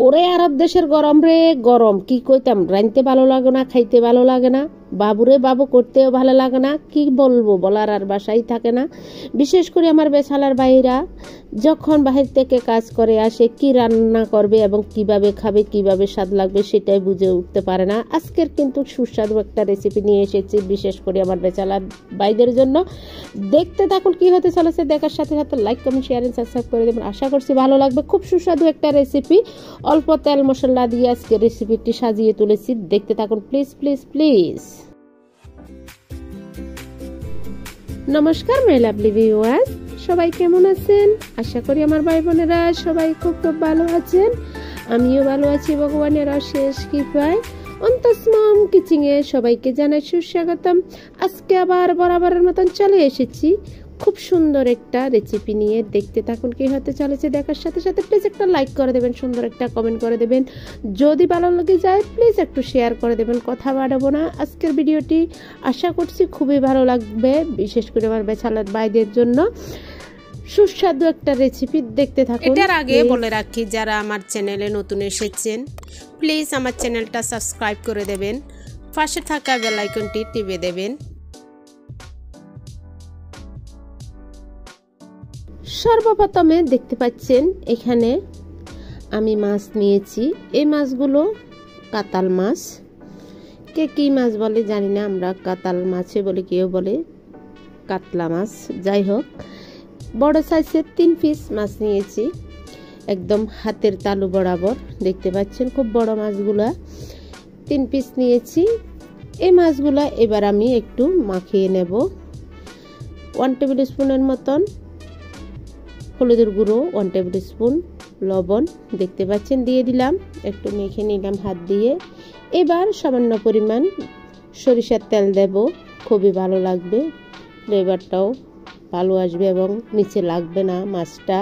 ওরে আরব দেশের গরম রে গরম, কি কইতাম, রাইনতে ভালো লাগে না, খাইতে ভালো লাগে না, বাবুরে বাবু করতেও ভালো লাগে না, কি বলবো, বলার আর বাসাই থাকে না। বিশেষ করে আমার বেচালার ভাইরা যখন বাহির থেকে কাজ করে আসে কি রান্না করবে এবং কিভাবে খাবে, কিভাবে স্বাদ লাগবে সেটাই বুঝে উঠতে পারে না। আজকের কিন্তু সুস্বাদু একটা রেসিপি নিয়ে এসেছি বিশেষ করে আমার বেচালার ভাইদের জন্য। দেখতে থাকুন কি হতে চলেছে, দেখার সাথে সাথে like comment share and subscribe করে দেবেন, আশা করছি ভালো লাগবে। খুব সুস্বাদু একটা রেসিপি, অল্প তেল মশলা দিয়ে আজকে রেসিপিটি সাজিয়ে তুলেছি, দেখতে থাকুন প্লিজ প্লিজ প্লিজ। নমস্কার মাই লাভলি ভিউয়ার্স, সবাই কেমন আছেন? আশা করি আমার ভাই বোনেরা সবাই খুব খুব ভালো আছেন, আমিও ভালো আছি ভগবানের অশেষ কৃপায়। অন্তসমম কিচেনে সবাইকে জানাই সুস্বাগতম। আজকে আবার বরাবরের মতন চলে এসেছি খুব সুন্দর একটা রেসিপি নিয়ে, দেখতে থাকুন কি হতে চলেছে, দেখার সাথে সাথে প্লিজ একটা লাইক করে দেবেন, সুন্দর একটা কমেন্ট করে দেবেন, যদি ভালো লেগে যায় প্লিজ একটু শেয়ার করে দেবেন। কথা বাড়াবো না, আজকের ভিডিওটি আশা করছি খুবই ভালো লাগবে, বিশেষ করে আমার বেচালার ভাইদের জন্য সুস্বাদু একটা রেসিপি, দেখতে থাকুন। এটার আগে বলে রাখি, যারা আমার চ্যানেলে নতুন এসেছেন প্লিজ আমার চ্যানেলটা সাবস্ক্রাইব করে দেবেন, পাশে থাকা বেল আইকনটি টিপে দেবেন। সর্বপ্রথমে দেখতে পাচ্ছেন এখানে আমি মাছ নিয়েছি, এই মাছগুলো কাতাল মাছ, কে কি মাছ বলে জানি না, আমরা কাতাল মাছে বলি, কেউ বলে কাতলা মাছ, যাই হোক বড় সাইজের 3 পিস মাছ নিয়েছি, একদম হাতের তালু বরাবর, দেখতে পাচ্ছেন খুব বড় মাছগুলা 3 পিস নিয়েছি। এই মাছগুলা এবার আমি একটু মাখিয়ে নেব। 1 টেবিল স্পুনের মতন হলুদের গুঁড়ো, 1 টেবিল স্পুন লবণ, দেখতে পাচ্ছেন দিয়ে দিলাম, একটু মেখে নিলাম হাত দিয়ে। এবার সামান্য পরিমাণ সরিষার তেল দেব, খুবই ভালো লাগবে, ফ্লেভারটাও ভালো আসবে এবং নিচে লাগবে না মাছটা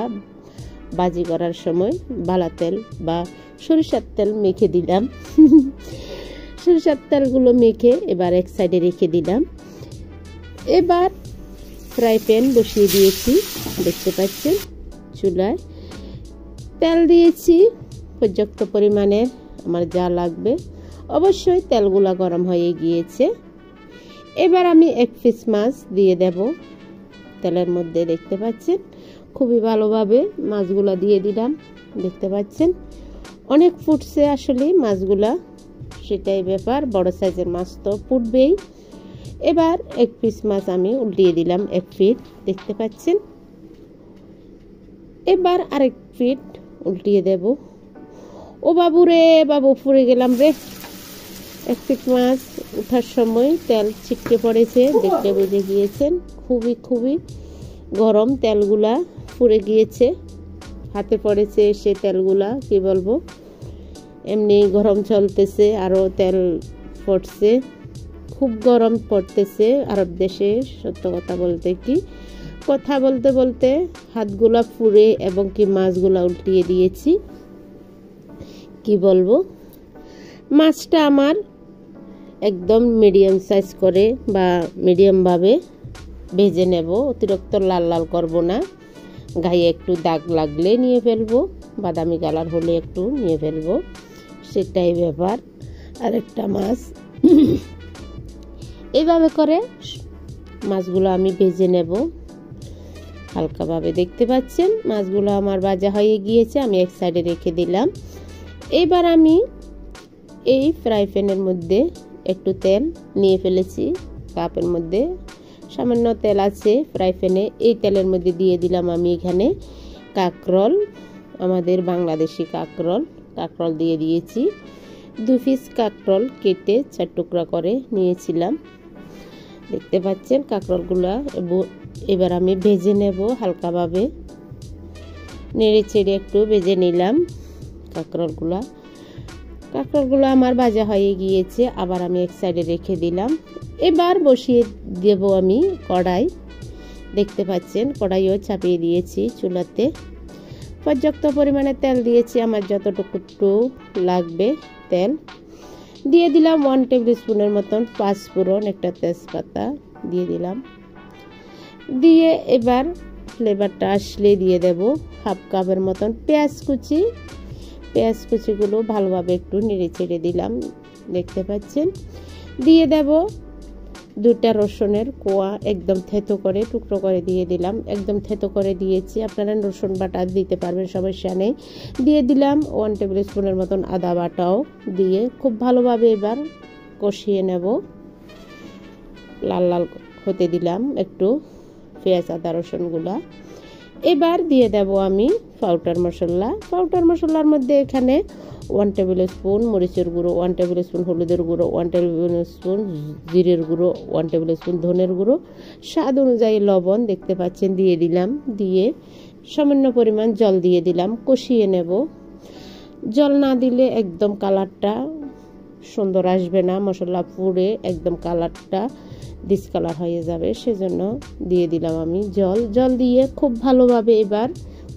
ভাজি করার সময়। বালা তেল বা সরিষার তেল মেখে দিলাম সরিষার তেলগুলো মেখে এবার এক সাইডে রেখে দিলাম। এবার ফ্রাই প্যান বসিয়ে দিয়েছি, দেখতে পাচ্ছেন চুলায় তেল দিয়েছি পর্যাপ্ত পরিমাণের, আমার যা লাগবে, অবশ্যই তেলগুলা গরম হয়ে গিয়েছে। এবার আমি 1 পিস মাছ দিয়ে দেব তেলের মধ্যে, দেখতে পাচ্ছেন খুবই ভালোভাবে মাছগুলা দিয়ে দিলাম, দেখতে পাচ্ছেন অনেক ফুটছে আসলে মাছগুলা, সেটাই ব্যাপার, বড় সাইজের মাছ তো ফুটবেই। এবার 1 পিস মাছ আমি উল্টিয়ে দিলাম 1 পিঠ, দেখতে পাচ্ছেন। এবার আরেক পিঠ উল্টিয়ে দেব। ও বাবু রে বাবু, পুড়ে গেলাম রে। 1 পিঠ মাছ ওঠার সময় তেল ছিটকে পড়েছে, দেখতে বুঝে গিয়েছেন, খুবই খুবই গরম, তেলগুলা পুড়ে গিয়েছে, হাতে পড়েছে সে তেলগুলা, কি বলবো, এমনি গরম চলতেছে, আরও তেল পড়ছে, খুব গরম পড়তেছে আরব দেশে। সত্য কথা বলতে কি, কথা বলতে বলতে হাতগুলা পুড়ে এবং কি মাছগুলা উল্টিয়ে দিয়েছি, কি বলবো। মাছটা আমার একদম মিডিয়াম সাইজ করে বা মিডিয়াম ভাবে ভেজে নেব, অতিরিক্ত লাল লাল করব না, গায়ে একটু দাগ লাগলে নিয়ে ফেলবো, বাদামি কালার হলে একটু নিয়ে ফেলবো, সেটাই ব্যাপার। আরেকটা মাছ এইভাবে করে মাছগুলো আমি ভেজে নেব হালকাভাবে, দেখতে পাচ্ছেন মাছগুলো আমার ভাজা হয়ে গিয়েছে, আমি এক সাইডে রেখে দিলাম। এবার আমি এই ফ্রাই প্যানের মধ্যে একটু তেল নিয়ে ফেলেছি, কাপের মধ্যে সামান্য তেল আছে ফ্রাই প্যানে, এই তেলের মধ্যে দিয়ে দিলাম আমি এখানে কাঁকরোল, আমাদের বাংলাদেশি কাঁকরোল দিয়ে দিয়েছি। 2 পিস কাঁকরোল কেটে 4 টুকরা করে নিয়েছিলাম, দেখতে পাচ্ছেন কাঁকরোলগুলা। এবার আমি ভেজে নেব হালকাভাবে, নেড়ে চেড়ে একটু ভেজে নিলাম কাঁকরোলগুলা আমার ভাজা হয়ে গিয়েছে, আবার আমি এক সাইডে রেখে দিলাম। এবার বসিয়ে দেব আমি কড়াই, দেখতে পাচ্ছেন কড়াইও চাপিয়ে দিয়েছি চুলাতে, পর্যাপ্ত পরিমাণে তেল দিয়েছি, আমার যতটুকু লাগবে তেল দিয়ে দিলাম। 1 টেবিল স্পুনের মতন পাঁচফোড়ন, একটা তেজপাতা দিয়ে দিলাম, দিয়ে এবার ফ্লেভারটা আসলে দিয়ে দেব হাফ কাপের মতন পেঁয়াজ কুচি। পেঁয়াজ কুচিগুলো ভালোভাবে একটু নেড়ে চেড়ে দিলাম, দেখতে পাচ্ছেন। দিয়ে দেব 2টা রসুনের কোয়া একদম থেতো করে টুকরো করে দিয়ে দিলাম, একদম থেতো করে দিয়েছি। আপনারা রসুন বাটা দিতে পারবেন, সমস্যা নেই। দিয়ে দিলাম 1 টেবিল স্পুনের মতন আদা বাটাও দিয়ে খুব ভালোভাবে এবার কষিয়ে নেব। লাল লাল হতে দিলাম একটু পেঁয়াজ আদা রসুনগুলা। এবার দিয়ে দেব আমি পাউডার মশলা। পাউডার মশলার মধ্যে এখানে 1 টেবিল স্পুন মরিচের গুঁড়ো, 1 টেবিল স্পুন হলুদের গুঁড়ো, 1 টেবিল স্পুন জিরের গুঁড়ো, 1 টেবিল স্পুন ধনের গুঁড়ো, স্বাদ অনুযায়ী লবণ দেখতে পাচ্ছেন দিয়ে দিলাম। দিয়ে সামান্য পরিমাণ জল দিয়ে দিলাম, কষিয়ে নেব। জল না দিলে একদম কালারটা সুন্দর আসবে না, মশলা পুড়ে একদম কালারটা ডিসকালার হয়ে যাবে, সেজন্য দিয়ে দিলাম আমি জল দিয়ে খুব ভালোভাবে এবার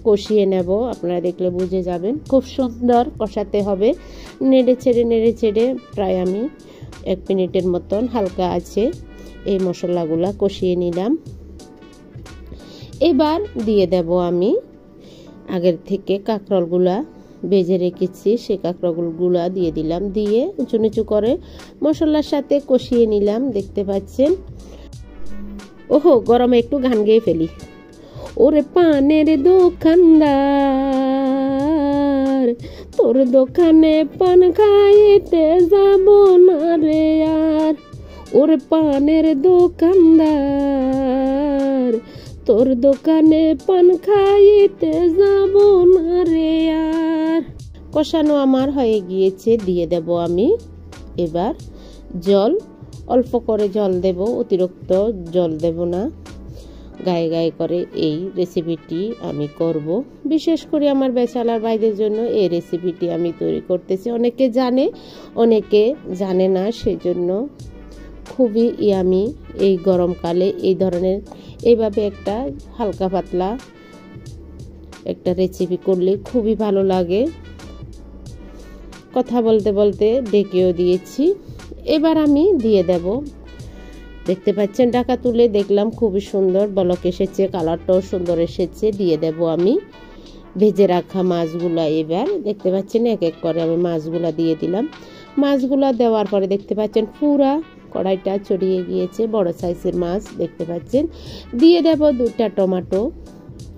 কষিয়ে নেব। আপনারা দেখলে বুঝে যাবেন, খুব সুন্দর কষাতে হবে। নেড়ে চেড়ে প্রায় আমি 1 মিনিটের মতন হালকা আছে এই মশলাগুলা কষিয়ে নিলাম। এবার দিয়ে দেব আমি আগের থেকে কাঁকরোলগুলা ভেজে রেখেছি, সেই কাঁকরোলগুলা দিয়ে দিলাম। দিয়ে উঁচু নিচু করে মশলার সাথে কষিয়ে নিলাম, দেখতে পাচ্ছেন। ওহো, গরমে একটু গান গেয়ে ফেলি। ওরে পানের দোকানদার, তোর দোকানে পান খাইতে যাব না রে আর। ওরে পানের দোকানদার, তোর দোকানে পান খাইতে যাব না রে আর। কষানো আমার হয়ে গিয়েছে, দিয়ে দেব আমি এবার জল। অল্প করে জল দেব, অতিরিক্ত জল দেব না। গায়ে গায়ে করে এই রেসিপিটি আমি করব, বিশেষ করে আমার ব্যাচেলর ভাইদের জন্য এই রেসিপিটি আমি তৈরি করতেছি। অনেকে জানে, অনেকে জানে না, সেজন্য খুবই ইয়ামি এই গরমকালে এই ধরনের এইভাবে একটা হালকা পাতলা একটা রেসিপি করলে খুবই ভালো লাগে। কথা বলতে বলতে ডেকেও দিয়েছি। এবার আমি দিয়ে দেব, দেখতে পাচ্ছেন ঢাকা তুলে দেখলাম খুবই সুন্দর বলক এসেছে, কালারটাও সুন্দর এসেছে। দিয়ে দেব আমি ভেজে রাখা মাছগুলা। এবার দেখতে পাচ্ছেন এক এক করে আমি মাছগুলা দিয়ে দিলাম। মাছগুলা দেওয়ার পরে দেখতে পাচ্ছেন পুরা কড়াইটা ছড়িয়ে গিয়েছে, বড় সাইজের মাছ দেখতে পাচ্ছেন। দিয়ে দেব 2টা টমেটো,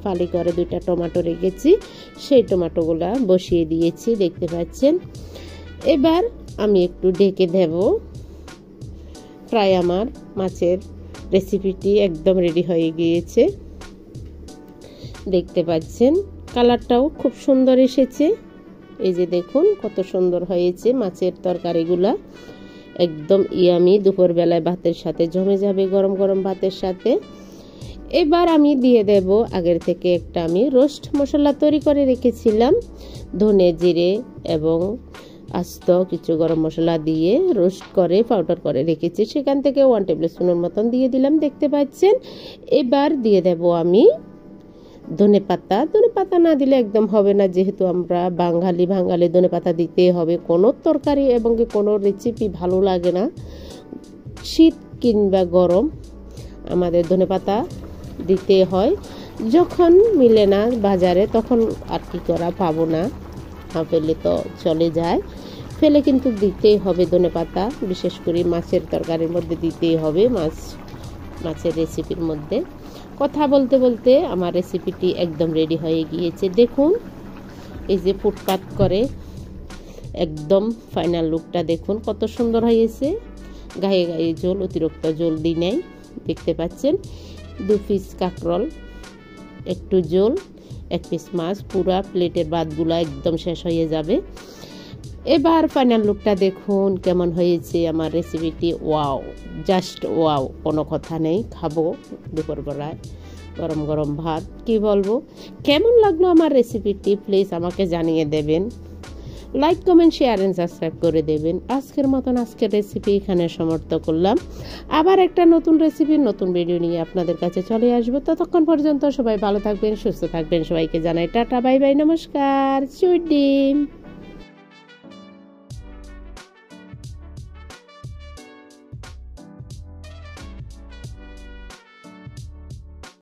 ফালি করে 2টা টমেটো রেখেছি, সেই টমেটোগুলা বসিয়ে দিয়েছি, দেখতে পাচ্ছেন। এবার আমি একটু ঢেকে দেব। প্রায় আমার মাছের রেসিপিটি একদম রেডি হয়ে গিয়েছে, দেখতে পাচ্ছেন। কালারটাও খুব সুন্দর এসেছে, এই যে দেখুন কত সুন্দর হয়েছে মাছের তরকারিগুলা, একদম ইয়ামি। দুপুরবেলায় ভাতের সাথে জমে যাবে, গরম গরম ভাতের সাথে। এবার আমি দিয়ে দেব আগের থেকে একটা আমি রোস্ট মশলা তৈরি করে রেখেছিলাম, ধনে জিরে এবং আস্ত কিছু গরম মশলা দিয়ে রোস্ট করে পাউডার করে রেখেছি, সেখান থেকে 1 টেবিল স্পুনের মতন দিয়ে দিলাম, দেখতে পাচ্ছেন। এবার দিয়ে দেব আমি ধনে পাতা না দিলে একদম হবে না, যেহেতু আমরা বাঙালি ধনে পাতা দিতে হবে। কোনো তরকারি এবং কোনো রেসিপি ভালো লাগে না, শীত কিংবা গরম আমাদের ধনে পাতা দিতে হয়। যখন মিলে না বাজারে তখন আর কি করা, পাবো না, পেলে তো চলে যায়, ফেলে কিন্তু দিতেই হবে ধনে পাতা, বিশেষ করে মাছের তরকারির মধ্যে দিতেই হবে, মাছের রেসিপির মধ্যে। কথা বলতে বলতে আমার রেসিপিটি একদম রেডি হয়ে গিয়েছে, দেখুন। এই যে ফুটপাত করে একদম ফাইনাল লুকটা দেখুন কত সুন্দর হয়েছে। গায়ে গায়ে জল, অতিরিক্ত জল দিই নাই, দেখতে পাচ্ছেন। 2 পিস কাঁকরোল, একটু জল, 1 পিস মাছ, পুরা প্লেটের ভাতগুলো একদম শেষ হয়ে যাবে। এবার ফাইনাল লুকটা দেখুন কেমন হয়েছে আমার রেসিপিটি। ওয়াও, জাস্ট ওয়াও, কোনো কথা নেই। খাবো দুপুরবেলায় গরম গরম ভাত, কি বলবো। কেমন লাগলো আমার রেসিপিটি প্লিজ আমাকে জানিয়ে দেবেন। Like comment share and subscribe করে দেবেন। আজকের মতন আজকের রেসিপি এখানে সমাপ্ত করলাম। আবার একটা নতুন রেসিপি নতুন ভিডিও নিয়ে আপনাদের কাছে চলে আসবো। ততক্ষণ পর্যন্ত সবাই ভালো থাকবেন, সুস্থ থাকবেন। সবাইকে জানাই টাটা, বাই বাই, নমস্কার, সুইট ডিম।